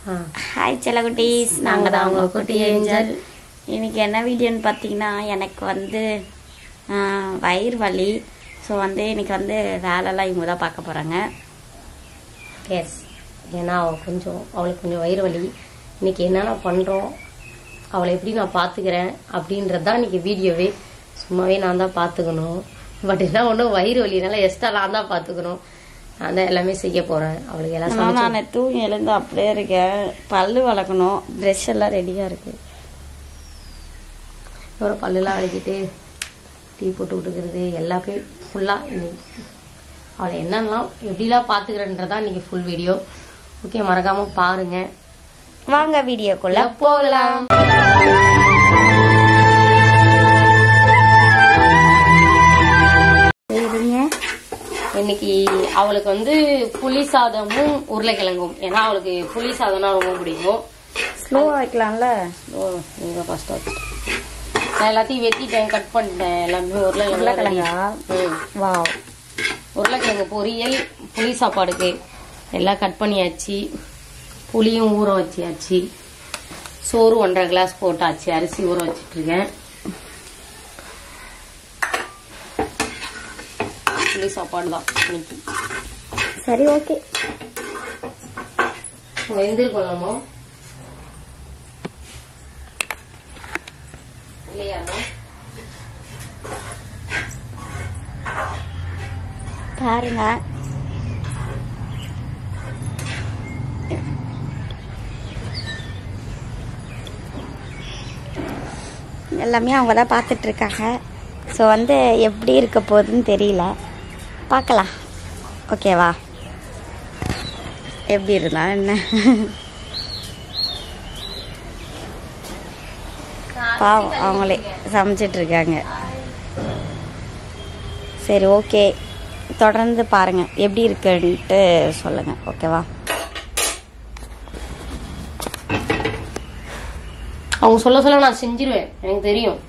Hi செல்லகுட்டீஸ், நாங்கள் தான் உங்கள் குட்டி ஏஞ்சல். இன்றைக்கி என்ன வீடியோன்னு பார்த்தீங்கன்னா, எனக்கு வந்து வயிறு வலி. ஸோ வந்து இன்றைக்கி வந்து வேலைலாம் இவங்க தான் பார்க்க போகிறாங்க. எஸ், ஏன்னா அவளுக்கு கொஞ்சம் வயிறு வலி. இன்றைக்கி என்னென்ன பண்ணுறோம், அவளை எப்படி நான் பார்த்துக்கிறேன் அப்படின்றது தான் இன்றைக்கி வீடியோவே. சும்மாவே நான் தான் பார்த்துக்கணும். பட் என்ன ஒன்றும் வயிறு வலினால எக்ஸ்ட்ரா நான் தான் பார்த்துக்கணும். நான் தான் எல்லாமே செய்ய போகிறேன். அவளுக்கு எல்லாம் நான் தூங்கி எழுந்து அப்படியே இருக்கேன். பல்லு வளர்க்கணும், ட்ரெஸ் எல்லாம் ரெடியாக இருக்குது. அப்புறம் பல்லுலாம் வளர்க்கிட்டு டீ போட்டு விட்டுக்கிறது எல்லாமே ஃபுல்லாக அவளை என்னென்னலாம் எப்படிலாம் பார்த்துக்கிறேன்றதான் இன்றைக்கி ஃபுல் வீடியோ. ஓகே, மறக்காமல் பாருங்கள். வாங்க வீடியோக்குள்ள போகலாம். இன்னைக்கு அவளுக்கு வந்து புளி சாதமும் உருளைக்கிழங்கும். ஏன்னா அவளுக்கு புளி சாதம்னா ரொம்ப பிடிக்கும். ஸ்லோவாக வைக்கலாம்ல. நீங்கள் ஃபஸ்ட்டாக வச்சு நான் எல்லாத்தையும் வெட்டிட்டேன், கட் பண்ணிட்டேன். எல்லாமே உருளைக்கிழங்கா? வா, உருளைக்கிழங்கு பொரியல், புளி சாப்பாடுக்கு எல்லாம் கட் பண்ணியாச்சு. புளியும் ஊற வச்சியாச்சு. சோறு 1.5 கிளாஸ் போட்டாச்சு. அரிசி ஊற வச்சுட்ருக்கேன். புளி சாப்பாடு தான் இன்னைக்கு. சரி, ஓகே. வெந்திருக்கலாமா இல்லையாமா பாருங்க. எல்லாமே அவங்க தான் பார்த்துட்டு இருக்காங்க. ஸோ வந்து எப்படி இருக்க போகுதுன்னு தெரியல, பார்க்கலாம். ஓகேவா? எப்படி இருந்தா என்ன? பாவம், அவங்களே சமைச்சிட்டு இருக்காங்க. சரி, ஓகே, தொடர்ந்து பாருங்க, எப்படி இருக்குன்ட்டு சொல்லுங்க. ஓகேவா? அவங்க சொல்ல சொல்ல நான் செஞ்சிருவேன், எனக்கு தெரியும்.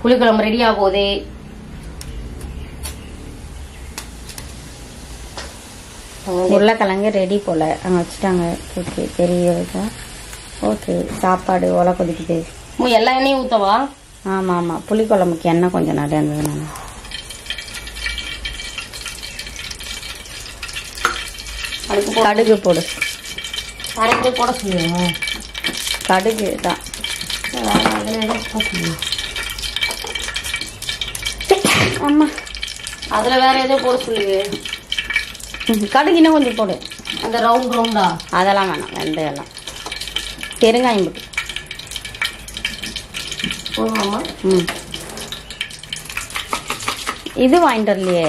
புளிக்குழம்பு ரெடி ஆகுதே. உருளைக்கிழங்கு ரெடி போல அங்கே வச்சுட்டாங்க. ஓகே, தெரியுதா? ஓகே, சாப்பாடு ஒலை கொதிக்குது. எல்லா எண்ணெயும் ஊத்தவா? ஆமாம் ஆமாம், புளிக்குழம்புக்கு எண்ணெய் கொஞ்சம் நிறைய இருந்தது. நான் கடுகு போடு. கடுகு போட சொல்லுவேன். கடுகு தான். ஆமா, அதுல வேற ஏதோ போட சொல்லுது. கடுகு இன்னும் கொஞ்சம் போடு. அந்த ரவுண்ட் ரவுண்டா? அதெல்லாம் வேணாம், வெந்தயம்லாம். பெருங்காயம் போட்டு போடுவாமா? இது வாங்கிட்டு வரலையே.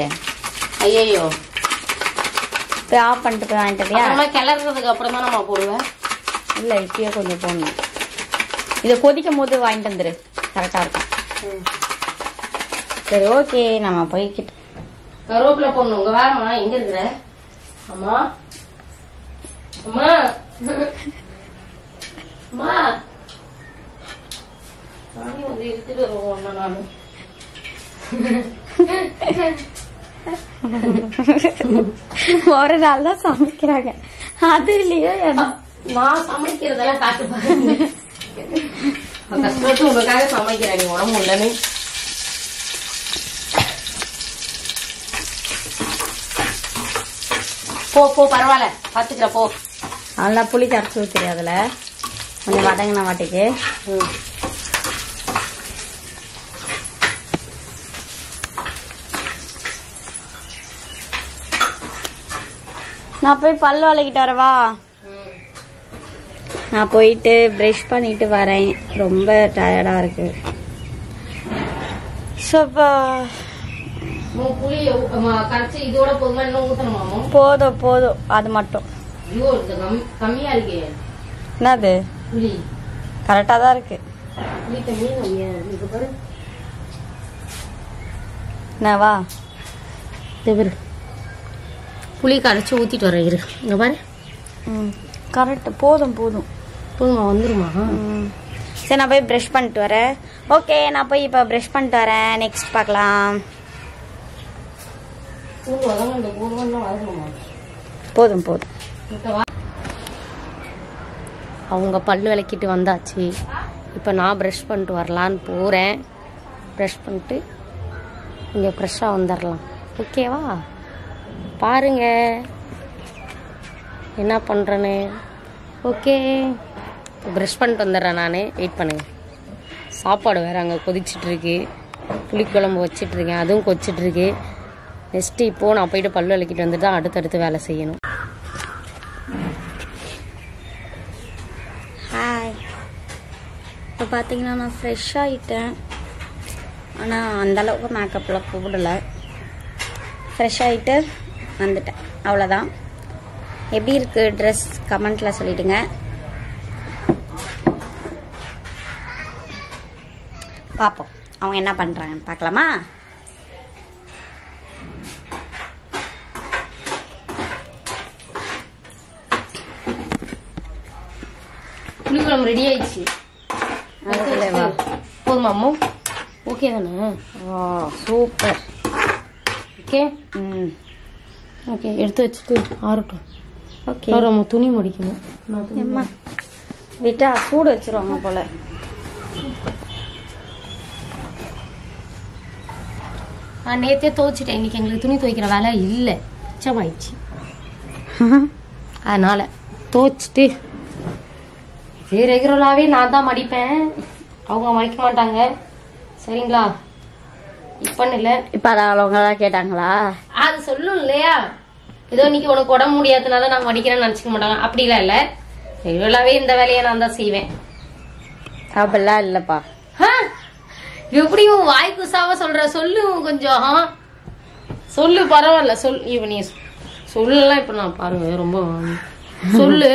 ஐயோ, போய் ஆஃப் பண்ணிட்டு போய் வாங்கிட்டு வரியா? கிளறதுக்கு அப்புறம் தான் நம்ம போடுவேன். இல்லை, இப்பயே கொஞ்சம் போடணும். இதை கொதிக்கும் போது வாங்கிட்டு வந்துரு, கரெக்டாக இருக்கும். சரி, ஓகே, நம்ம போய்கிட்டு. கருவேப்பிலை போடணும். உங்க வேறமா எங்க இருக்கிற? அம்மா அம்மா அம்மா, நானே வந்து எடுத்துட்டு வருவோம். நானும் ஒரு நாள் தான் சமைக்கிறாங்க, அது இல்லையோ. நான் சமைக்கிறதெல்லாம் காட்டு பாருங்க. கஷ்டப்பட்டு உங்களுக்காக சமைக்கிறேன். நீ உடம்பு இல்லன்னு போ போ, பரவாயில்ல, பாத்துக்கிற போ. நல்லா புளி கரைச்சி ஊத்துரு. அதுல கொஞ்சம் வதங்கின வாட்டிக்கு நான் போய் பல் வளைக்கிட்டு வரவா? நான் போயிட்டு ப்ரஷ் பண்ணிட்டு வரேன். ரொம்ப டயர்டா இருக்கு. புளி கரைச்சி இதோட போதுமா, இன்னும் ஊத்தணுமாமோ? போதும் போதும், அது மட்டும். ஐயோ, கம்மியா இருக்கே. என்னது? புளி கரெக்டா தான் இருக்கு. புளி கம்மியா இருக்கு பாரு. என்னவா? புளி கரைச்சி ஊத்திட்டு வரேன். இரு, இங்க பாரு. கரெக்ட், போதும் போதும் போதுமா? வந்துருமா? சரி, நான் போய் ப்ரஷ் பண்ணிட்டு வரேன். ஓகே, நான் போய் இப்போ ப்ரஷ் பண்ணிட்டு வரேன். நெக்ஸ்ட் பார்க்கலாம். போதும் போதும். அவங்க பல்லு விளக்கிட்டு வந்தாச்சு. இப்போ நான் ப்ரஷ் பண்ணிட்டு வரலான்னு போகிறேன். ப்ரஷ் பண்ணிட்டு இங்கே ஃப்ரெஷ்ஷாக வந்துடலாம். ஓகேவா? பாருங்க என்ன பண்ணுறேன்னு. ஓகே, ப்ரஷ் பண்ணிட்டு வந்துடுறேன் நான். வெயிட் பண்ணுங்க. சாப்பாடு வேறு அங்கே கொதிச்சிட்ருக்கு. புளிக்குழம்பு வச்சிட்ருக்கேன், அதுவும் கொச்சிட்ருக்கு. நெக்ஸ்ட்டு இப்போது நான் போயிட்டு பல்லு விளக்கிட்டு வந்துட்டு தான் அடுத்தடுத்து வேலை செய்யணும். ஹாய். இப்போ பார்த்தீங்கன்னா நான் ஃப்ரெஷ் ஆகிட்டேன். ஆனால் அந்தளவுக்கு மேக்கப்பில் போடலை. ஃப்ரெஷ் ஆகிட்டு வந்துட்டேன், அவ்வளோதான். எப்படி இருக்குது ட்ரெஸ் கமெண்ட்டில் சொல்லிவிடுங்க. பார்ப்போம் அவங்க என்ன பண்ணுறாங்கன்னு பார்க்கலாமா? புளிக்குழம்பு ரெடி ஆயிடுச்சு. போதுமா அம்மா? ஓகே தானே? சூப்பர். ஓகே. ஓகே, எடுத்து வச்சுட்டு ஆறட்டும். ஓகே, நம்ம துணி முடிக்கணும். அம்மா விட்டா சூடு வச்சிருவாங்க போல. நான் நேற்றே துவைச்சிட்டேன். இன்னைக்கு எங்களுக்கு துணி துவைக்கிற வேலை இல்லை, மிச்சமாயிடுச்சு. அதனால துவைச்சிட்டு இது ரெகுலராகவே நான் தான் மடிப்பேன், அவங்க மடிக்க மாட்டாங்க. சரிங்களா? இப்பன்னு இல்லை, இப்போ அதை அவங்க தான் கேட்டாங்களா? அது சொல்லும் இல்லையா, ஏதோ இன்னைக்கு உனக்கு உடம்பு முடியாதனால நான் மடிக்கிறேன்னு நினச்சிக்க மாட்டாங்க. அப்படிலாம் இல்லை, ரெகுலராகவே இந்த வேலையை நான் தான் செய்வேன். அப்படிலாம் இல்லைப்பா. எப்படி வாய் குசாவ சொல்ற? சொல்லு கொஞ்சம், சொல்லு. பரவாயில்ல, இப்ப நீ சொல்லலாம். இப்ப நான் பாருங்க ரொம்ப சொல்லு.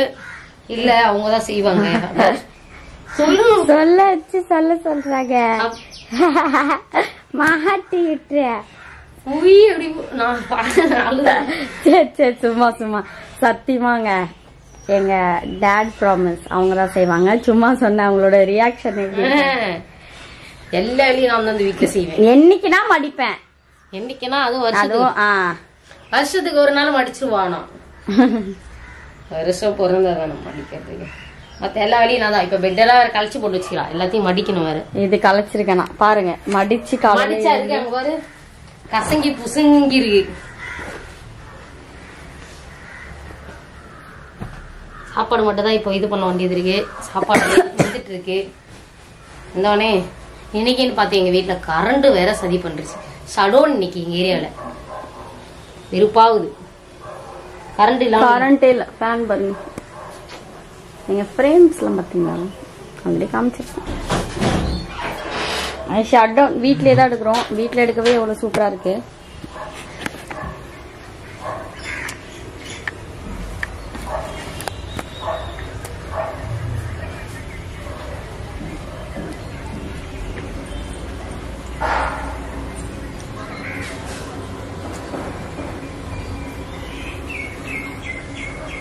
இல்ல அவங்கதான் செய்வாங்க. சொல்லு. சொல்ல வச்சு சொல்றாங்க. மாட்டி விட்டுற. சரி சும்மா சும்மா. சத்தியமாங்க எங்க டாட் ப்ராமிஸ் அவங்க தான் செய்வாங்க. சும்மா சொன்ன அவங்களோட ரியாக்ஷன் எப்படி? எல்லா வேலையும் நான் தான் வீட்டுல செய்வேன். என்னைக்குனா மடிப்பேன். என்னைக்குனா அதுவும் வருஷத்துக்கு ஒரு நாள் மடிச்சிருவானோ. வருஷம் பிறந்ததான் மடிக்கிறதுக்கு. மத்த எல்லா வேலையும் நான் தான். இப்ப பெட் எல்லாம் வேற கழிச்சு போட்டு வச்சுக்கலாம், எல்லாத்தையும் மடிக்கணும் வேற. இது கலைச்சிருக்கேன் பாருங்க, மடிச்சு மடிச்சா இருக்கு. அங்க பாரு கசங்கி புசுங்கி இருக்கு. சாப்பாடு மட்டும் தான் இப்போ இது பண்ண வேண்டியது இருக்கு. சாப்பாடு வந்துட்டு இருக்கு. இந்தவனே இன்னைக்குன்னு பார்த்து எங்க வீட்டுல கரண்ட் வேற சதி பண்ணிருச்சு. ஷடோன் இன்னைக்கு எங்க ஏரியால வெறுப்பாகுது. கரண்ட் இல்ல, ஃபேன் பண்ணு. நீங்க ஃப்ரேம்ஸ்லாம் பாத்தீங்களா? ஆல்ரெடி காமிச்சிருக்கேன். Shut down. வீட்லயே தான் எடுக்கிறோம். வீட்டுல எடுக்கவே எவ்வளவு சூப்பரா இருக்கு.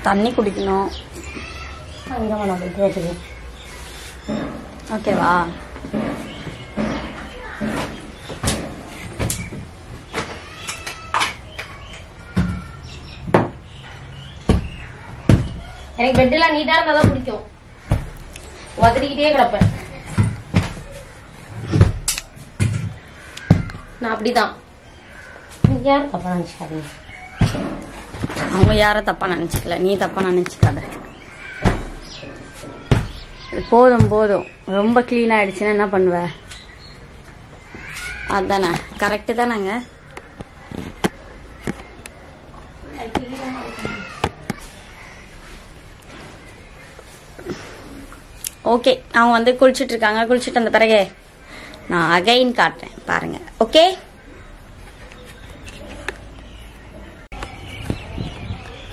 தண்ணி குடிக்கணும். ஓகேவா? எனக்கு பெட் எல்லாம் நீட்டா இருந்தாதான் பிடிக்கும். உதறிக்கிட்டே கிடப்பேன் நான். அப்படிதான். யாரும் தப்பா நினைச்சாதீங்க. அவங்க யாரும் தப்பா நினைச்சுக்கல, நீ தப்பா நினைச்சுக்காத. போதும் போதும். ரொம்ப கிளீன் ஆயிடுச்சுன்னா என்ன பண்ணுவ? அதானே கரெக்டு தானேங்க. ஓகே, அவங்க வந்து குளிச்சுட்டு இருக்காங்க. குளிச்சுட்டு வந்த பிறகு நான் அகைன் காட்டுறேன் பாருங்க. ஓகே,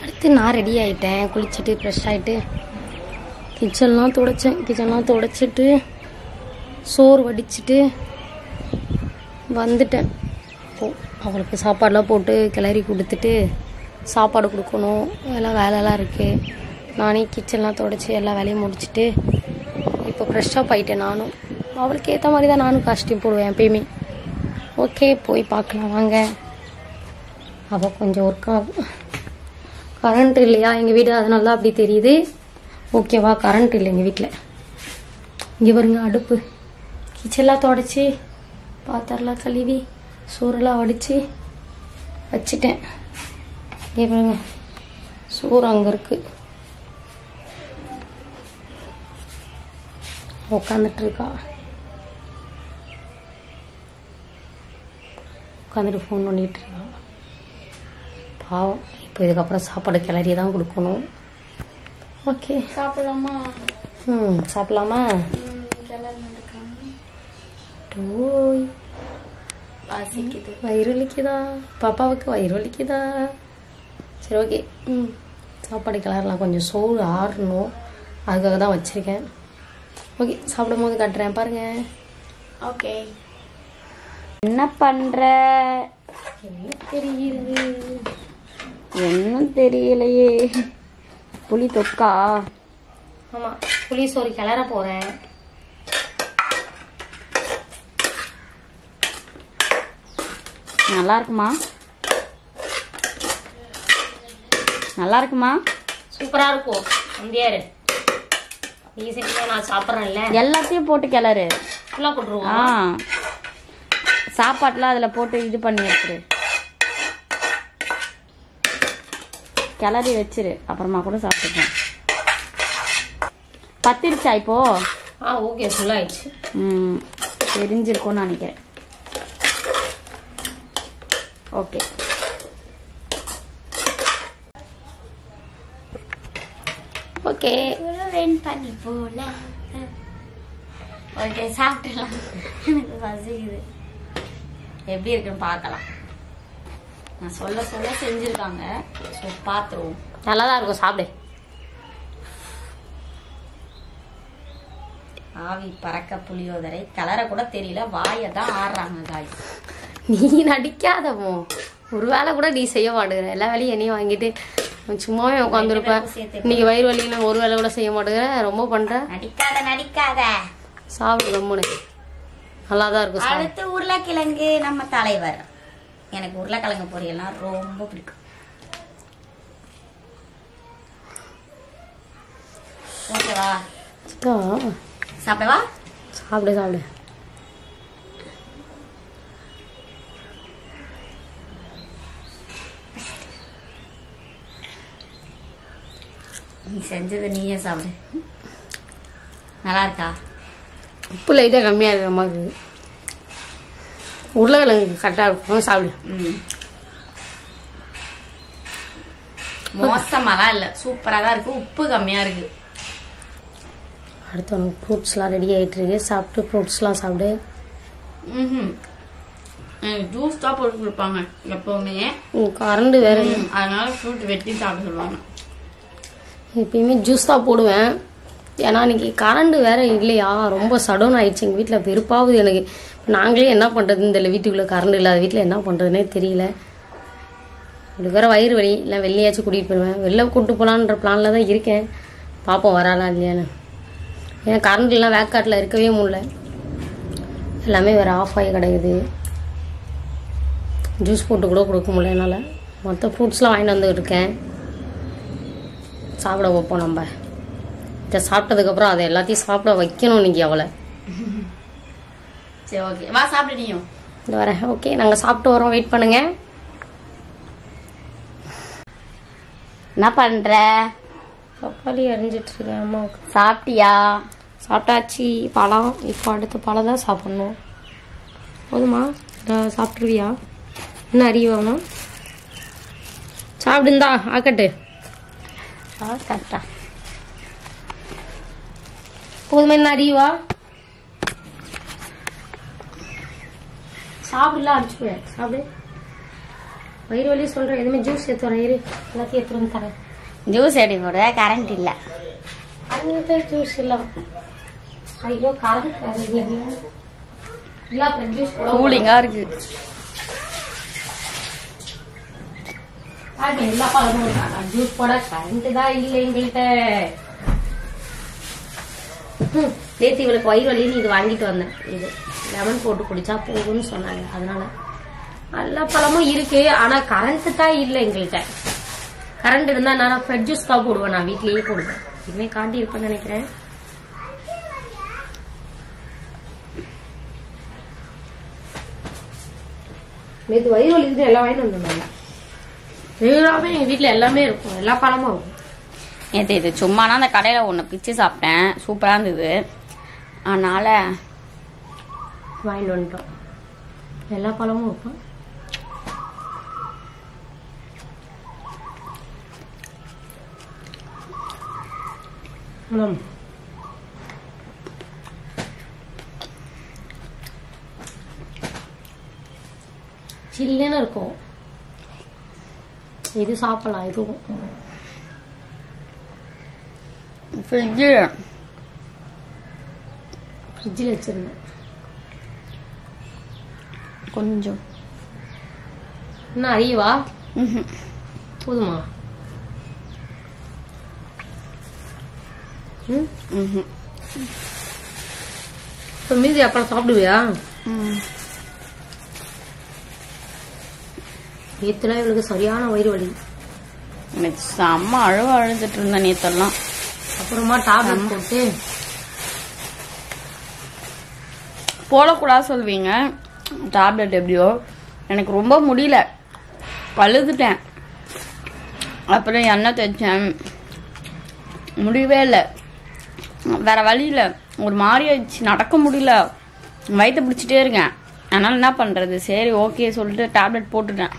அடுத்து நான் ரெடி ஆயிட்டேன். குளிச்சுட்டு ஃப்ரெஷ் ஆயிட்டு கிச்சன்லாம் துடைச்சேன். கிச்சன்லாம் துடைச்சிட்டு சோறு வடிச்சிட்டு வந்துட்டேன். அவளுக்கு சாப்பாடெலாம் போட்டு கிளறி கொடுத்துட்டு சாப்பாடு கொடுக்கணும். எல்லாம் வேலைலாம் இருக்குது. நானே கிச்சன்லாம் துடைச்சி எல்லா வேலையும் முடிச்சுட்டு இப்போ ஃப்ரெஷ்ஷாக போயிட்டேன். நானும் அவளுக்கு ஏற்ற மாதிரி தான் நானும் காஸ்டியூம் போடுவேன் எப்பயுமே. ஓகே, போய் பார்க்கலாம் வாங்க. அவள் கொஞ்சம் ஒர்க் ஆகும். கரண்ட் இல்லையா எங்கள் வீடு, அதனால தான் அப்படி தெரியுது. ஓகேவா, கரண்ட் இல்லை எங்கள் வீட்டில். இங்கே பாருங்க அடுப்பு, கிச்சன்லாம் தொடச்சி பாத்திரலாம் கழுவி சோறெல்லாம் வடித்து வச்சுட்டேன். இங்கே பாருங்க சோறு அங்கே இருக்கு, உட்காந்துட்டு இருக்கா. உட்காந்துட்டு ஃபோன் பண்ணிட்டு இருக்கா பாவம். இப்போ இதுக்கப்புறம் சாப்பாடு கிளறி தான் கொடுக்கணும். ஓகே சாப்பிடலாமா? சாப்பிடலாமா? வயிறு வலிக்குதா பாப்பாவுக்கு? வயிறு வலிக்குதா? சரி ஓகே. சாப்பாடு கிளறலாம், கொஞ்சம் சோறு ஆறணும், அதுக்காக தான் வச்சுருக்கேன். ஓகே சாப்பிடும் போது காட்டுறேன் பாருங்க. ஓகே. என்ன பண்ற? என்ன தெரியுது? என்ன தெரியலையே. புளி தொக்கா? ஆமாம், புளி சோறு கிளற போகிறேன். நல்லா இருக்குமா? நல்லா இருக்குமா? சூப்பரா இருக்கும். நம்பியாரு நீ செஞ்சா நான் சாப்பிட்றேன்ல. எல்லாத்தையும் போட்டு கிளறு. ஃபுல்லாக போட்டுருவோம். சாப்பாட்டுலாம் அதில் போட்டு இது பண்ணி வச்சிரு, கிளறி வச்சிரு, அப்புறமா கூட சாப்பிட்டுப்போம். பத்திருச்சா இப்போ? ஓகே ஃபுல்லாகிடுச்சு. தெரிஞ்சிருக்கும்னு நினைக்கிறேன். ஓகே ஓகே பண்ணி போல. ஓகே சாப்பிட்டுலாம். எனக்கு பசிக்குது. எப்படி இருக்குன்னு பார்க்கலாம். நான் சொல்ல சொல்ல செஞ்சிருக்காங்க, ஸோ பார்த்துருவோம். நல்லா தான் இருக்கும், சாப்பிடு. ஆவி பறக்க புளியோதரை கலர கூட தெரியல, வாயை தான் ஆடுறாங்க காய். நீ நடிக்காதமோ, ஒரு வேலை கூட நீ செய்ய மாட்டேங்கிற. எல்லா வேலையும் என்னையும் வாங்கிட்டு சும்மாவே உட்காந்துருப்பேன். இன்னைக்கு வயிறு வலியில ஒரு வேலை கூட செய்ய மாட்டேங்கிற, ரொம்ப பண்ற. நடிக்காத நடிக்காத, சாப்பிடு கம்முனு. நல்லா தான் இருக்கும். அடுத்து உருளைக்கிழங்கு. நம்ம தலைவர், எனக்கு உருளைக்கிழங்கு பொரியல்லாம் ரொம்ப பிடிக்கும். ஓகேவா? சாப்பிடவா? சாப்பிடு சாப்பிடு. நீ செஞ்சது நீயே சாப்பிடு. நல்லா இருக்கா? உப்பு லைட்டாக கம்மியாக இருக்கிற மாதிரி இருக்குது. உருளைக்கிழங்கு கரெக்டாக இருக்கும், சாப்பிடு. மோசமாலாம் இல்லை, சூப்பராக தான் இருக்கு. உப்பு கம்மியாக இருக்கு. அடுத்து உனக்கு ஃப்ரூட்ஸ்லாம் ரெடி ஆகிட்டு இருக்கு, சாப்பிட்டு ஃப்ரூட்ஸ்லாம் சாப்பிடு. ஜூஸ் தான் போட்டு கொடுப்பாங்க எப்பவுமே. கரண்டு வேற, அதனால ஃப்ரூட் வெட்டி சாப்பிட சொல்லுவாங்க. எப்பயுமே ஜூஸ் தான் போடுவேன். ஏன்னா இன்னைக்கு கரண்ட் வேற இல்லையா, ரொம்ப சடவுன் ஆயிடுச்சு எங்கள் வீட்டில். வெறுப்பாகுது எனக்கு. நாங்களே என்ன பண்ணுறதுன்னு தெரியல, வீட்டுக்குள்ளே கரண்ட் இல்லாத வீட்டில் என்ன பண்ணுறதுனே தெரியல. எனக்கு வேற வயிறு வலி, இல்லை வெளியாச்சும் கூட்டிகிட்டு போயிடுவேன். வெளில கூப்பிட்டு போகலான்ற பிளானில் தான் இருக்கேன். பார்ப்போம் வராளா இல்லையான்னு. ஏன்னா கரண்ட் இல்லைனா வேக்காட்டில் இருக்கவே முடியல, எல்லாமே வேறு ஆஃப் ஆகி கிடக்குது. ஜூஸ் போட்டு கூட கொடுக்க முடியல என்னால். மற்ற ஃப்ரூட்ஸ்லாம் வாங்கிட்டு வந்துக்கிட்டு இருக்கேன், சாப்பிட வைப்போம். நம்ம இதை சாப்பிட்டதுக்கப்புறம் அதை எல்லாத்தையும் சாப்பிட வைக்கணும் இன்னைக்கு அவளை. சரி ஓகே, வா சாப்பிடு நீயும். இந்த வரேன். ஓகே நாங்கள் சாப்பிட்டு வரோம், வெயிட் பண்ணுங்க. என்ன பண்ற? பப்பாளி அரிஞ்சிட்டு இருக்கேன் அம்மாவுக்கு. சாப்பிட்டியா? சாப்பிட்டாச்சு. பழம் இப்போ அடுத்த பழம் தான் சாப்பிட்ணும். போதுமா? சாப்பிட்ருவியா? இன்னும் அறிவாமா? சாப்பிடுந்தா ஆக்கட்டு. கரெக்டா போதுமா? என்ன அறிவா? சாப்பிடலாம், அடிச்சுடுவேன். சாப்பிடு. வயிறு வலி சொல்கிறேன். எதுவுமே ஜூஸ் எடுத்து வரேன், இரு எல்லாத்தையும் எடுத்து வந்து தரேன். ஜூஸ் எடி போடுற, கரண்ட் இல்லை. அது ஜூஸ் இல்லை. ஐயோ கரண்ட் இல்லை, ஜூஸ் கூலிங்கா இருக்கு. எல்லா பழமும் ஜூஸ் போட கரண்ட் தான் இல்லை எங்கள்கிட்ட. நேற்று இவளுக்கு வயிறு வலின்னு இது வாங்கிட்டு வந்தேன். இது லெமன் போட்டு குடிச்சா போகும்னு சொன்னாங்க, அதனால. எல்லா பழமும் இருக்கு, ஆனா கரண்ட் தான் இல்லை எங்கள்கிட்ட. கரண்ட் இருந்தா நான் ஃப்ரெட் ஜூஸ் தான் போடுவேன், நான் வீட்லயே போடுவேன். இனிமே காண்டி இருப்பேன்னு நினைக்கிறேன். நேற்று வயிறு வலிக்குது எல்லாம் வாங்கிட்டு வந்தாங்க. ரெகுலராகவே எங்கள் வீட்டில் எல்லாமே இருக்கும், எல்லா பழமும் இருக்கும். நேற்று இது சும்மானா அந்த கடையில் ஒன்று பிச்சு சாப்பிட்டேன், சூப்பராக இருந்தது. அதனால் வாங்கிட்டு வந்துட்டோம். எல்லா பழமும் இருக்கும். சில்லுன்னு இருக்கும். இது சாப்பிடலாம். இதுவும் ஃப்ரிட்ஜில் வச்சிருந்தேன் கொஞ்சம். இன்னும் அறியவா? போதுமா? இப்போ மீதி அப்புறம் சாப்பிடுவியா? நேற்றுலாம் இவளுக்கு சரியான வயிறு வலி. எனக்கு செம்ம அழுதுட்டு இருந்தேன் நேற்றெல்லாம். அப்புறமா டேப்லெட் போட்டு போடக்கூடாது சொல்வீங்க டேப்லெட். எப்படியோ எனக்கு ரொம்ப முடியல, அழுதுட்டேன். அப்புறம் எண்ணெய் தேய்ச்சேன், முடியவே இல்லை. வேற வழி இல்லை, ஒரு மாதிரி ஆயிடுச்சு, நடக்க முடியல, வயிற்ற பிடிச்சிட்டே இருக்கேன். அதனால என்ன பண்றது, சரி ஓகே சொல்லிட்டு டேப்லெட் போட்டுட்டேன்.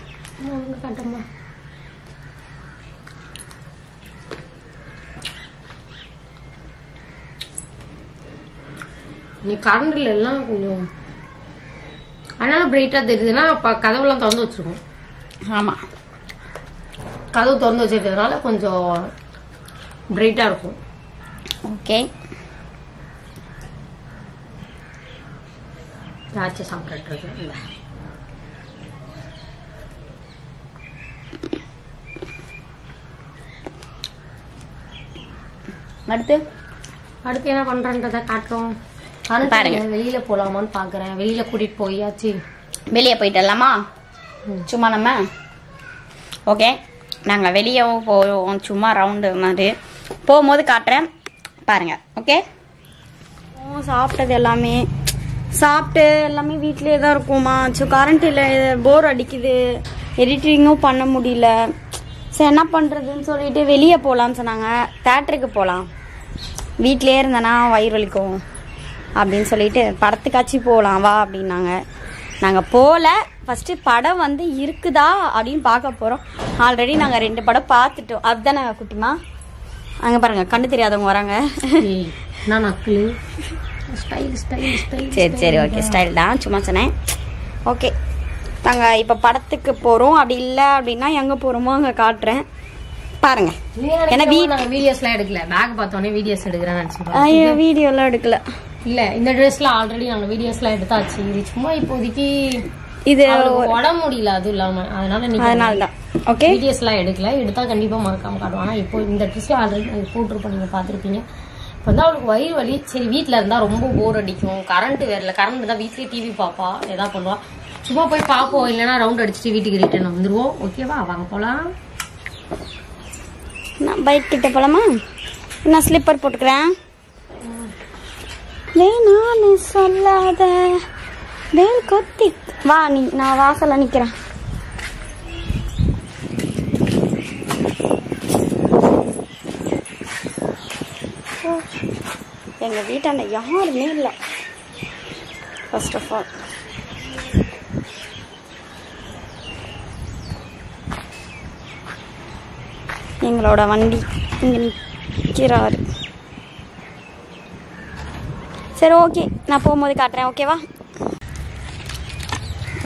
நீ கரண்டில் எல்லாம் கொஞ்சம் அதனால பிரைட்டா தெரியுதுன்னா கதவுலாம் திறந்து வச்சிருக்கோம். ஆமா, கதவு திறந்து வச்சிருக்கிறதுனால கொஞ்சம் பிரைட்டா இருக்கும். ஓகே, திராட்சை சாப்பிட்டு இருக்கேன். அடுத்து என்ன பண்றேன்றத காட்டுறோம். பாருங்க, வெளியில போலாமான்னு பாக்குறேன். வெளியில கூட்டிட்டு போயாச்சு. வெளியே போயிட்டலாமா சும்மா நம்ம? ஓகே, நாங்கள் வெளியவும் போவோம், சும்மா ரவுண்டு மாதிரி போகும்போது காட்டுறேன் பாருங்க. ஓகே, சாப்பிட்டது எல்லாமே வீட்டிலே தான் இருக்குமா. கரண்ட் இல்லை, போர் அடிக்குது, எடிட்டிங்கும் பண்ண முடியல. சரி என்ன பண்ணுறதுன்னு சொல்லிட்டு வெளியே போகலான்னு சொன்னாங்க. தேட்டருக்கு போகலாம், வீட்டிலே இருந்தேன்னா வயிறு வலிக்கும் அப்படின்னு சொல்லிட்டு படத்துக்காச்சு போகலாம் வா அப்படின்னாங்க. நாங்கள் போகல. ஃபஸ்ட்டு படம் வந்து இருக்குதா அப்படின்னு பார்க்க போகிறோம். ஆல்ரெடி நாங்கள் 2 படம் பார்த்துட்டோம். அதுதான் நாங்கள் குட்டிமா அங்கே பாருங்கள், கண்டு தெரியாதவங்க வராங்க. சரி ஓகே, ஸ்டைல் தான், சும்மா சொன்னேன். ஓகே, நாங்கள் இப்போ படத்துக்கு போகிறோம். அப்படி இல்லை அப்படின்னா எங்கே போகிறோமோ அங்கே காட்டுறேன் பாருங்க. ஏன்னா வீடியோஸ்லாம் எடுக்கல, பேக் பார்த்தோன்னே வீடியோஸ் எடுக்கிறேன். ஐயோ, வீடியோலாம் எடுக்கல. இல்ல, இந்த ட்ரெஸ்ல ஆல்ரெடி நாங்க வீடியோஸ்லாம் எடுத்தாச்சு. இது சும்மா இப்போதைக்கு இது உடம்பு முடியல, அது இல்லாம அதனால தான் ஓகே வீடியோஸ்லாம் எடுக்கல. எடுத்தா கண்டிப்பா மறக்காம காட்டுவோம். ஆனா இப்போ இந்த ட்ரெஸ்ல ஆல்ரெடி நாங்கள் போட்டிருப்போம், நீங்க பாத்திருப்பீங்க. இப்போ வந்து அவளுக்கு வயிறு வலி. சரி, வீட்டுல இருந்தா ரொம்ப போர் அடிக்கும், கரண்ட் வரல. கரண்ட் தான் வீட்லயே டிவி பாப்பா, எதா பண்ணுவா. சும்மா போய் பாப்போம், இல்லைன்னா ரவுண்ட் அடிச்சுட்டு வீட்டுக்கு ரிட்டர்ன் வந்துருவோம். ஓகேவா, வாங்க போலாம். நான் பைக் கிட்ட போலாமா? நான் ஸ்லிப்பர் போட்டுக்கிறேன். வேணான்னு சொல்லாத வேல் கொத்தி வா, நீ நான் வாசல்ல நிக்கிறேன். எங்க வீட்டாண்ட யாருமே இல்லை. ஃபர்ஸ்ட் ஆஃப் ஆல் எங்களோட வண்டி இங்கே நிற்கிறாரு. சரி ஓகே, நான் போகும்போது காட்டுறேன். ஓகேவா,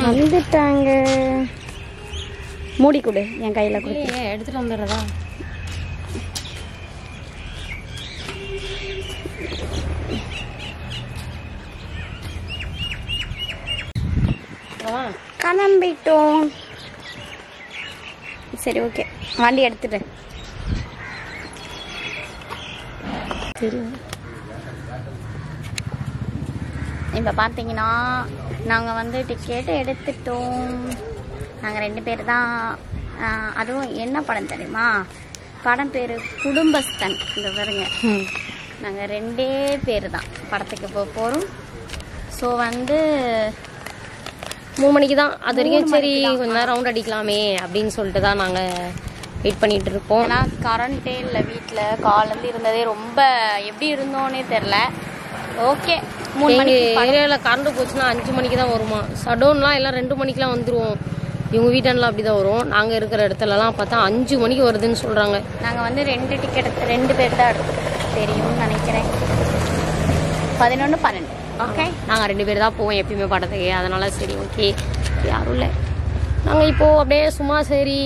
வந்துட்டாங்க. மூடி கொடு, என் கையில் கொடு. எடுத்துட்டு வந்துடுறதா? கிளம்பிட்டோம். சரி ஓகே, வண்டி எடுத்துட்டு. இப்போ பார்த்தீங்கன்னா நாங்கள் வந்து டிக்கெட் எடுத்துட்டோம். நாங்கள் 2 பேர் தான் அதுவும் என்ன படம் தெரியுமா? படம் பேர் குடும்பஸ்தன். இந்த பாருங்க, நாங்கள் 2 பேர் தான் படத்துக்கு போகிறோம். ஸோ வந்து 3 மணிக்கு தான். அது வரைக்கும் சரி கொஞ்ச நேரம் ரவுண்ட் அடிக்கலாமே அப்படின்னு சொல்லிட்டு தான் நாங்கள் வெயிட் பண்ணிட்டு இருக்கோம். ஏன்னா கரண்ட்டே இல்லை வீட்டில். காலேருந்து இருந்ததே ரொம்ப எப்படி இருந்தோன்னே தெரில. ஓகே, 3 மணிக்கு ஏரியாவில் கரண்ட் போச்சுன்னா 5 மணிக்கு தான் வருமா. ஷடவுன்லாம் எல்லாம் 2 மணிக்கெலாம் வந்துடுவோம். இவங்க வீட்டாண்டெலாம் அப்படி தான் வரும். நாங்கள் இருக்கிற இடத்துலலாம் பார்த்தா 5 மணிக்கு வருதுன்னு சொல்கிறாங்க. நாங்கள் வந்து 2 டிக்கெட் 2 பேர் தான் எடுத்தோம். தெரியும்னு நினைக்கிறேன். 11, 12. ஓகே, நாங்கள் 2 பேர் தான் போவோம் எப்பயுமே படத்துக்கு. அதனால சரி ஓகே, யாரும் இல்லை. நாங்கள் இப்போது அப்படியே சும்மா சரி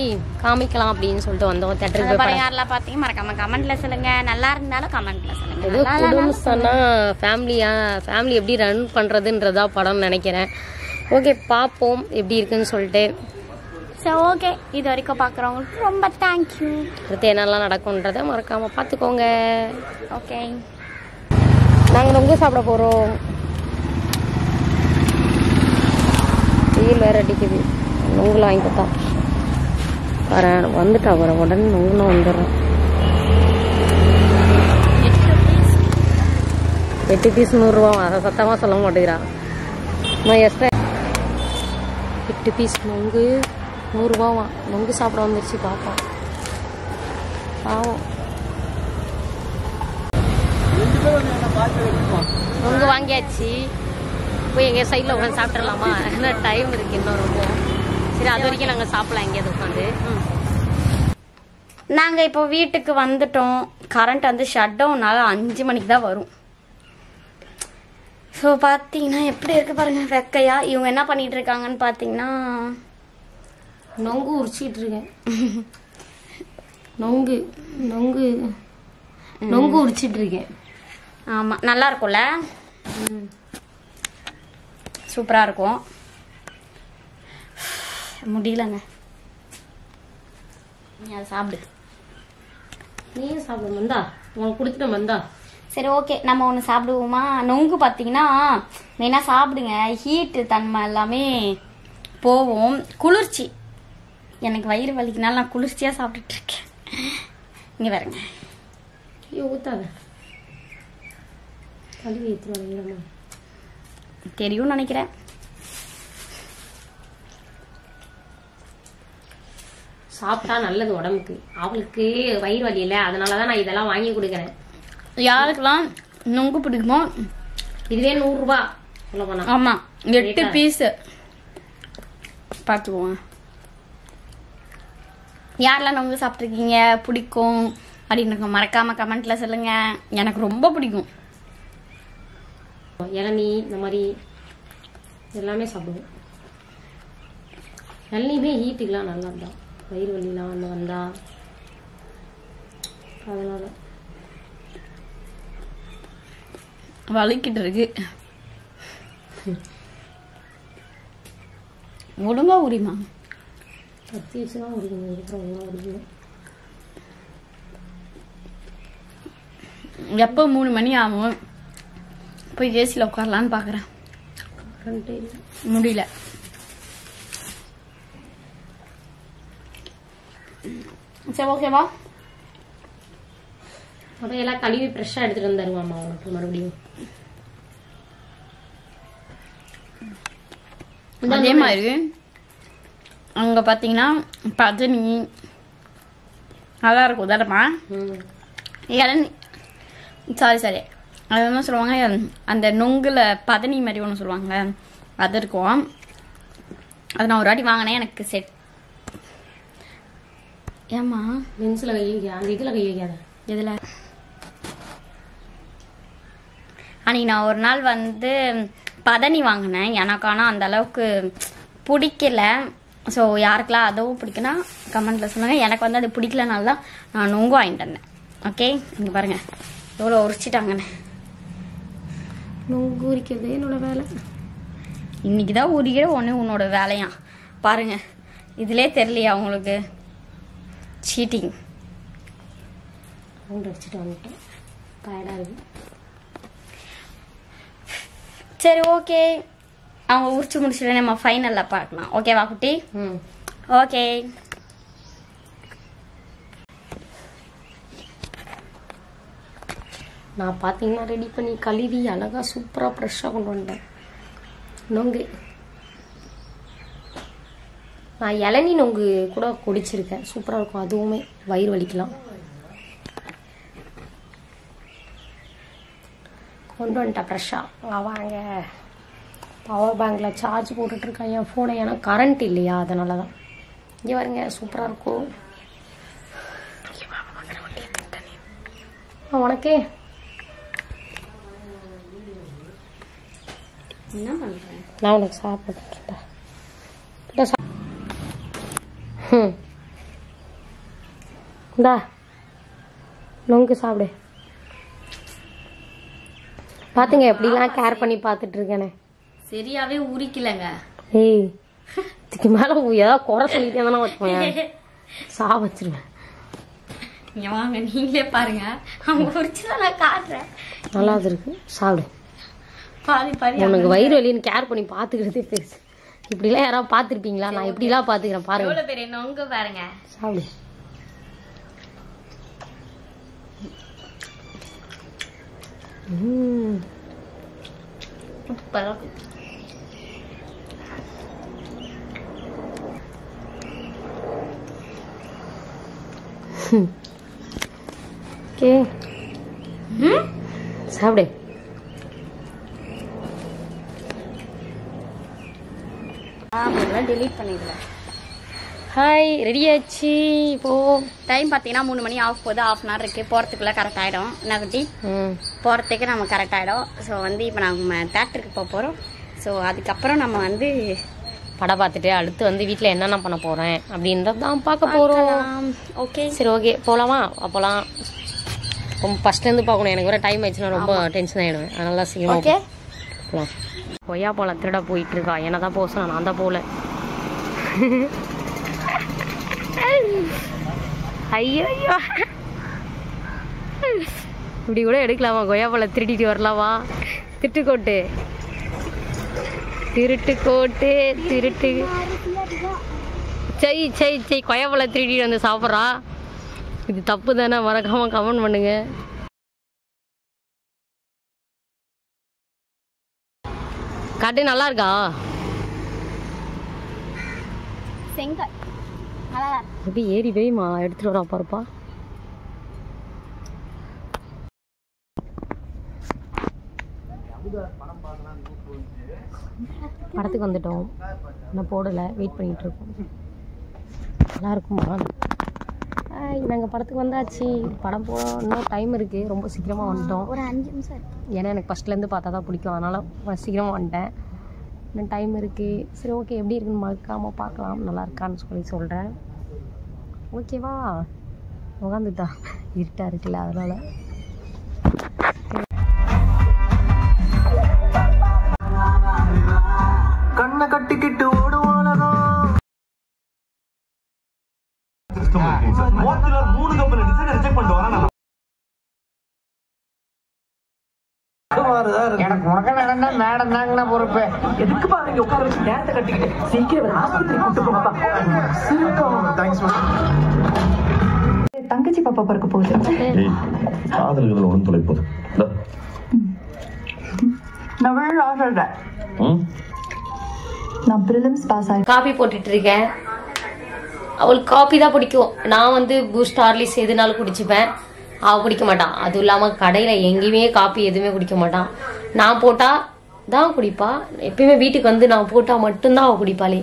காமிக்கலாம் அப்படின்னு சொல்லிட்டு வந்தோம். தேட்டருக்கு படம் யாரெல்லாம் பார்த்தீங்க மறக்காம கமெண்ட்ல சொல்லுங்க. நல்லா இருந்தாலும் கமெண்ட்ல சொல்லுங்க. ஏதோ குடும்பம்னா ஃபேமிலி எப்படி ரன் பண்ணுறதுன்றதா படம்னு நினைக்கிறேன். ஓகே, பார்ப்போம் எப்படி இருக்குன்னு சொல்லிட்டு. சரி ஓகே, இது வரைக்கும் பார்க்குறவங்களுக்கு ரொம்ப தேங்க்யூ. அடுத்து என்னெல்லாம் நடக்கும்ன்றதை மறக்காமல் பார்த்துக்கோங்க. ஓகே, நாங்கள் நொங்கு சாப்பிட போகிறோம். வெயில் வேறு அடிக்குது. நொங்குல வாங்கி கொடுத்தா வரேன். வந்துட்டா வர உடனே நொங்குலாம் வந்துடுறேன். 8 பீஸ் 100 ரூபா. அதை சத்தமாக சொல்ல மாட்டேங்கிறான். நான் எக்ஸ்ட்ரா 8 பீஸ் நொங்கு 100 ரூபாவா. நொங்கு சாப்பிட வந்துருச்சு பாப்பா. பாவம். நொங்கு வாங்கியாச்சு. போய் எங்கள் சைடில் உட்காந்து சாப்பிட்றலாமா? என்ன டைம் இருக்குது இன்னும் ரொம்ப. சரி, அது வரைக்கும் நாங்கள் சாப்பிடலாம் எங்கேயாவது உட்காந்து. நாங்கள் இப்போ வீட்டுக்கு வந்துட்டோம். கரண்ட் வந்து ஷட் டவுனால 5 மணிக்கு தான் வரும். ஸோ பார்த்தீங்கன்னா எப்படி இருக்கு பாருங்க வெக்கையா. இவங்க என்ன பண்ணிட்டு இருக்காங்கன்னு பார்த்தீங்கன்னா நொங்கு உரிச்சிட்டு இருக்கேன். நொங்கு நொங்கு நொங்கு உரிச்சிட்டு இருக்கேன். ஆமாம், நல்லா இருக்கும்ல. சூப்பராக இருக்கும். முடியலங்க. நீ அதை சாப்பிடு. நீயும் சாப்பிட வந்தா உங்களுக்கு கொடுத்துட்டு வந்தா. சரி ஓகே, நம்ம ஒன்று சாப்பிடுவோமா? நொங்கு பார்த்தீங்கன்னா மெயினாக சாப்பிடுங்க. ஹீட்டு தன்மை எல்லாமே போவோம். குளிர்ச்சி. எனக்கு வயிறு வலிக்குனால நான் குளிர்ச்சியாக சாப்பிட்டுட்ருக்கேன். இங்கே பாருங்க. ஐயோ ஊத்தாத. கழுவி ஏற்றுவாங்க. தெரியும்னு நினைக்கிறேன். சாப்பிட்டா நல்லது உடம்புக்கு. அவளுக்கு வயிறு வலி இல்லை, அதனாலதான் நான் இதெல்லாம் வாங்கி கொடுக்குறேன். யாருக்கெல்லாம் நொங்கு பிடிக்குமோ. இதுவே 100 ரூபா சொல்ல போனா. ஆமா, 8 பீஸ் பார்த்துக்குவோம். யாரெல்லாம் நொங்கு சாப்பிட்ருக்கீங்க பிடிக்கும் அப்படின்னு மறக்காம கமெண்ட்ல சொல்லுங்க. எனக்கு ரொம்ப பிடிக்கும். இளநீ இந்த மாதிரி எல்லாமே சாப்பிடுவோம். இளநீமே ஹீட்டுக்கெலாம் நல்லா இருந்தான். வயிறு வலிலாம் வந்தா அதனால வலிக்கிட்டு இருக்கு. ஒழுங்கா உரிமா கத்தி வச்சுதான் உரிக்கணும். இதுக்கப்புறம் ஒழுங்கா உரிக்கணும். எப்போ 3 மணி ஆகும் போய் ஏசியில் உட்காரலான்னு பார்க்குறேன். முடியல. சரி ஓகேவா? அப்படியே எல்லாம் கழுவி ஃப்ரெஷ்ஷாக எடுத்துகிட்டு வந்துருவாம்மா அவனுக்கு மறுபடியும். அதே மாதிரி அங்கே பார்த்தீங்கன்னா பஜனி நல்லா இருக்கும் தானம்மா. இளநீ சாரி அது என்ன சொல்லுவாங்க, அந்த நொங்குல பதனி மாதிரி ஒன்று சொல்லுவாங்க, அது இருக்கும். அது நான் ஒரு வாட்டி வாங்கினேன். எனக்கு செட். ஏம்மா லென்ஸில் கை வைக்க, அந்த இதில் கை வைக்காத. இதில் அன்னைக்கு நான் ஒரு நாள் வந்து பதனி வாங்கினேன். எனக்கு ஆனால் அந்த அளவுக்கு பிடிக்கல. ஸோ யாருக்கெல்லாம் அதுவும் பிடிக்குன்னா கமெண்ட்டில் சொல்லுங்கள். எனக்கு வந்து அது பிடிக்கலனால தான் நான் நொங்கு வாங்கிட்டு வந்தேன். ஓகே, இங்கே பாருங்கள் எவ்வளோ உரிச்சிட்டாங்கன்னு. நொங்கு உரிக்கிறது என்னோட வேலை. இன்னைக்கு தான் உரிக்கிற ஒன்று உன்னோட வேலையா பாருங்க. இதிலே தெரியலையா உங்களுக்கு? சீட்டிங். ரவுண்ட் அடிச்சுட்டு வந்துட்டேன். டயர்டாக இருக்கு. சரி ஓகே, அவங்க உரிச்சு முடிச்சுட்டு நம்ம ஃபைனலில் பார்க்கலாம். ஓகேவா குட்டி? ம் ஓகே. நான் பார்த்தீங்கன்னா ரெடி பண்ணி கழுவி அழகாக சூப்பராக ஃப்ரெஷ்ஷாக கொண்டு வந்துட்டேன். நொங்கு நான் இளநீ நொங்கு கூட குடிச்சிருக்கேன், சூப்பராக இருக்கும். அதுவுமே வயிறு வலிக்கலாம். கொண்டு வந்துட்டேன் ஃப்ரெஷ்ஷாக. வாங்க. பவர் பேங்கில் சார்ஜ் போட்டுட்ருக்கேன் என் ஃபோனை, ஏன்னா கரண்ட் இல்லையா, அதனால தான். இங்கே பாருங்க சூப்பராக இருக்கும். உனக்கு என்ன பண்ணுறேன்? நான் உனக்கு சாப்பிட்டுட்டேன். இந்தா நொங்கு சாப்பிடு. பார்த்துங்க எப்படிலாம் கேர் பண்ணி பார்த்துட்டு இருக்கேனே. சரியாவே உரிக்கலங்க. ஏய் இதுக்கு மேலே ஏதாவது குறை சொல்லிட்டே தானே வச்சுக்கோங்க, சா வச்சிருவேன். இங்கே வாங்க நீங்களே பாருங்க, அவங்க உரிச்சுதான் நான் காட்டுறேன். நல்லா இருக்கு, சாப்பிடு. பாதி பாதி உனக்கு வயிறு வலின்னு கேர் பண்ணி பார்த்துக்கிறதே பெருசு. இப்படிலாம் யாராவது பார்த்துருப்பீங்களா? நான் இப்படிலாம் பார்த்துக்கிறேன் பாருங்க. எவ்வளோ பெரிய நொங்கு பாருங்க. சாப்பிடு. ஓகே சாப்பிடு. டெலீட் பண்ணிடுறேன். ஹாய் ரெடி ஆச்சு. இப்போது டைம் பார்த்தீங்கன்னா 3 மணி ஆஃப் போகுது. 1/2 hour இருக்குது. போகிறதுக்குள்ளே கரெக்ட் ஆகிடும். என்ன குட்டி? போகிறதுக்கு நம்ம கரெக்ட் ஆகிடும். ஸோ வந்து இப்போ நம்ம தேட்டருக்கு போக போகிறோம். ஸோ அதுக்கப்புறம் நம்ம வந்து படம் பார்த்துட்டு அடுத்து வந்து வீட்டில் என்னென்ன பண்ண போகிறேன் அப்படின்றது தான் பார்க்க போகிறோம். ஓகே சரி ஓகே போகலாமா? அப்போலாம் ரொம்ப ஃபஸ்ட்லேருந்து பார்க்கணும். எனக்கு வேறு டைம் ஆயிடுச்சுன்னா ரொம்ப டென்ஷன் ஆகிடுவேன். அதனால தான் சீக்கிரம் ஓகே போகலாம். கொய்யா பழம் திருட போயிட்டுருக்கா. என்ன தான் போக சொன்னா, நான் தான் போகல. ஐயோ இப்படி கூட எடுக்கலாமா? கொய்யா பழம் திருடிட்டு வரலாமா? திருட்டுக்கோட்டு திருட்டுக்கோட்டு திருட்டு செய் செய் செய். கொய்யா பழம் திருடிட்டு வந்து சாப்பிட்றா. இது தப்பு தானே? மறக்காம கமெண்ட் பண்ணுங்க. காட்டு நல்லா இருக்கா? செங்காய் எப்படி ஏறி போய்மா எடுத்துட்டு வரா பாருப்பா. படத்துக்கு வந்துட்டோம், இன்னும் போடலை, வெயிட் பண்ணிட்டு இருக்கோம். நல்லா இருக்குமா? நாங்கள் படத்துக்கு வந்தாச்சு. படம் போட இன்னும் டைம் இருக்குது. ரொம்ப சீக்கிரமாக வந்துட்டோம். ஒரு 5 நிமிஷம் இருக்கு. ஏன்னா எனக்கு ஃபஸ்ட்லேருந்து பார்த்தா தான் பிடிக்கும், அதனால் சீக்கிரமாக வந்துட்டேன். இன்னும் டைம் இருக்குது. சரி ஓகே, எப்படி இருக்குன்னு மறக்காமல் பார்க்கலாம். நல்லா இருக்கான்னு சொல்கிறேன். ஓகேவா? உட்காந்துட்டா இருட்டாக இருக்குல்ல, அதனால். கண்ணை கட்டிக்கிட்டு ஓடுவானோ 3 கம்பெனி டிசைன் ரிஜெக்ட் பண்ணிட்டு வரேன். எனக்கு உனக்கு நடந்தா மேடம் தாங்கண்ணா பொறுப்பு. எதுக்கு பாருங்க உட்கார வச்சு நேரத்தை கட்டிக்கிட்டு சீக்கிரம் ஆஸ்பத்திரி கூட்டு போங்கப்பா. தங்கச்சி பாப்பா பிறக்க போகுது. காதல்கள் ஒன்று தொலைப்போது நான் பிரிலிம்ஸ் பாஸ் ஆகி காபி போட்டுட்டு இருக்கேன். அவளுக்கு காபி தான் பிடிக்கும். நான் வந்து பூஸ்ட் ஹார்லிக்ஸ் எதுனாலும் குடிச்சுப்பேன், அவள் குடிக்க மாட்டான். அதுவும் இல்லாமல் கடையில் எங்கேயுமே காபி எதுவுமே குடிக்க மாட்டான். நான் போட்டால் தான் குடிப்பா. எப்பயுமே வீட்டுக்கு வந்து நான் போட்டால் மட்டும்தான் அவள் குடிப்பாளே.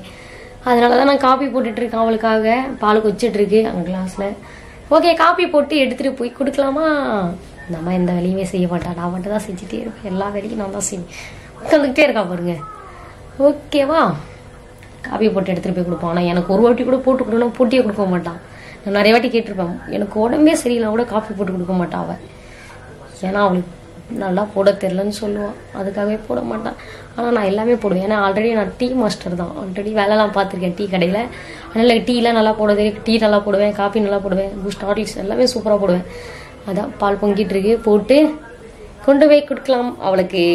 அதனால தான் நான் காபி போட்டுட்ருக்கேன். அவளுக்காக பால் கொச்சிட்ருக்கு அங்கே கிளாஸில். ஓகே, காபி போட்டு எடுத்துகிட்டு போய் கொடுக்கலாமா? நம்ம எந்த வேலையுமே செய்ய மாட்டான், நான் மட்டும் தான் செஞ்சுட்டே இருப்பேன். எல்லா வேலையும் நான் தான் செய்வேன். உட்காந்துக்கிட்டே இருக்கா பாருங்க. ஓகேவா? காபி போட்டு எடுத்துகிட்டு போய் கொடுப்போம். ஆனால் எனக்கு ஒரு வாட்டி கூட போட்டு கொடுக்கணும் போட்டியே கொடுக்க மாட்டான். நான் நிறைய வாட்டி கேட்டிருப்பேன். எனக்கு உடம்பே சரியில்லை கூட காஃபி போட்டு கொடுக்க மாட்டான் அவள். ஏன்னா அவளுக்கு நல்லா போட தெரிலன்னு சொல்லுவான், அதுக்காகவே போட மாட்டான். ஆனால் நான் எல்லாமே போடுவேன். ஏன்னா ஆல்ரெடி நான் டீ மாஸ்டர் தான். ஆல்ரெடி வேலைலாம் பார்த்துருக்கேன் டீ கடையில். அதனால் டீலாம் நல்லா போடுறது, டீ நல்லா போடுவேன், காஃபி நல்லா போடுவேன், பூஸ்ட் ஹார்லிக்ஸ் எல்லாமே சூப்பராக போடுவேன். அதான் பால் பொங்கிட்டு இருக்கு, போட்டு கொண்டு போய் கொடுக்கலாம் அவளுக்கு.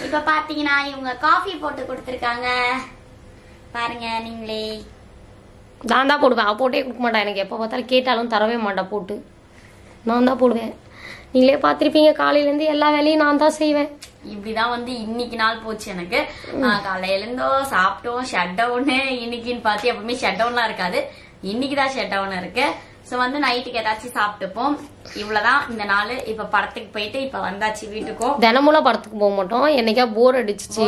இப்போ பார்த்தீங்கன்னா இவங்க காஃபி போட்டு கொடுத்துருக்காங்க பாருங்க நீங்களே. நான் தான் போடுவேன், அவள் போட்டே கொடுக்க மாட்டான். எனக்கு எப்போ பார்த்தாலும் கேட்டாலும் தரவே மாட்டான் போட்டு. நான் தான் போடுவேன். நீங்களே பார்த்துருப்பீங்க, காலையிலேருந்து எல்லா வேலையும் நான் தான் செய்வேன். இப்படிதான் வந்து இன்னைக்கு நாள் போச்சு எனக்கு. காலையில இருந்தோ சாப்பிட்டோம், ஷட் டவுனு. இன்னைக்குன்னு பார்த்து எப்பவுமே ஷட் டவுன்லாம் இருக்காது, இன்னைக்குதான் ஷட் டவுன் இருக்கு. சோ வந்து நைட்டுக்கு ஏதாச்சும் சாப்பிட்டுப்போம். இவ்வளவுதான் இந்த நாள். இப்ப படத்துக்கு போயிட்டு இப்ப வந்தாச்சு வீட்டுக்கும். தினமும் படத்துக்கு போக மாட்டோம், என்னைக்கா போர் அடிச்சிச்சு.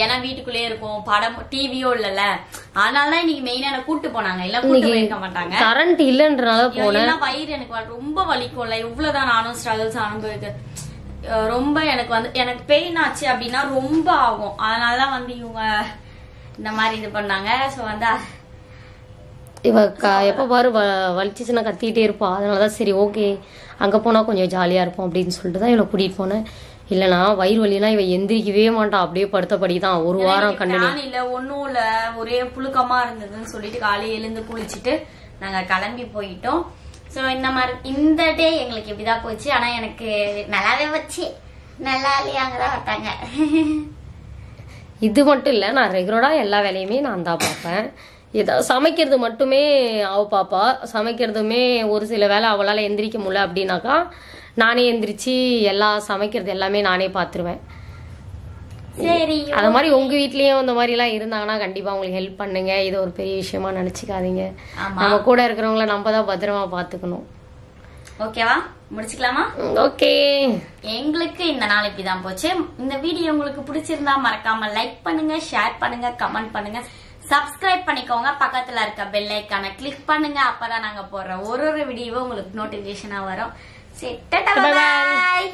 ஏன்னா வீட்டுக்குள்ளே இருக்கும், படம் டிவியோ இல்லல, அதனாலதான் இன்னைக்கு மெயினா என்ன கூட்டு போனாங்க. இல்ல கூட்டு போயிருக்க மாட்டாங்க, கரண்ட் இல்லன்றனால போனேன். வயிறு எனக்கு ரொம்ப வலிக்கும்ல, இவ்வளவுதான் நானும் ஸ்ட்ரகிள்ஸ் அனுபவிக்கு. ரொம்ப எனக்கு வந்து எனக்கு பெயின் ஆச்சு அப்படின்னா ரொம்ப ஆகும். அதனாலதான் வந்து இவங்க இந்த மாதிரி இது பண்ணாங்க. சோ வந்து இவ எப்ப பாரு வலிச்சிச்சுன்னா கத்திட்டே இருப்பா. அதனாலதான் சரி ஓகே அங்க போனா கொஞ்சம் ஜாலியா இருக்கும் அப்படின்னு சொல்லிட்டு தான் இவளை கூட்டிட்டு போனேன். இல்லனா வயிறு வலினா இவ எந்திரிக்கவே மாட்டா, அப்படியே படுத்தபடிதான் ஒரு வாரம் கண்டினியூ. இல்ல ஒன்னும் இல்ல, ஒரே புழுக்கமா இருந்ததுன்னு சொல்லிட்டு காலையில எழுந்து குளிச்சுட்டு நாங்க கிளம்பி போயிட்டோம். சோ இந்த மாதிரி இந்த டே எங்களுக்கு இப்படிதான் போச்சு. ஆனா எனக்கு நல்லாவே வச்சு நல்லா இல்லையாங்கதான் வட்டாங்க. இது மட்டும் இல்ல, நான் ரெகுலரா எல்லா வேலையுமே நான் தான் பார்ப்பேன். ஏதாவது சமைக்கிறது மட்டுமே அவ பாப்பா. சமைக்கிறதுமே ஒரு சில வேலை அவளால் எந்திரிக்க முடியல அப்படின்னாக்கா நானே எந்திரிச்சு எல்லா சமைக்கிறது எல்லாமே நானே பார்த்துருவேன். சரி, அந்த மாதிரி உங்க வீட்லயும் இந்த மாதிரி எல்லாம் இருந்தாங்கன்னா கண்டிப்பா உங்களுக்கு ஹெல்ப் பண்ணுங்க. இது ஒரு பெரிய விஷயமா நினைச்சுக்காதீங்க. நம்ம கூட இருக்கிறவங்கள நம்ம தான் பத்திரமா பாத்துக்கணும். ஓகேவா, முடிச்சுக்கலாமா? ஓகே, எங்களுக்கு இந்த நாள் இப்படிதான் போச்சு. இந்த வீடியோ உங்களுக்கு பிடிச்சிருந்தா மறக்காம லைக் பண்ணுங்க, ஷேர் பண்ணுங்க, கமெண்ட் பண்ணுங்க, சப்ஸ்கிரைப் பண்ணிக்கோங்க. பக்கத்துல இருக்க பெல் ஐக்கானை கிளிக் பண்ணுங்க. அப்பதான் நாங்க போடுற ஒரு வீடியோவும் உங்களுக்கு நோட்டிபிகேஷனா வரும். சரி, டாடா, பை.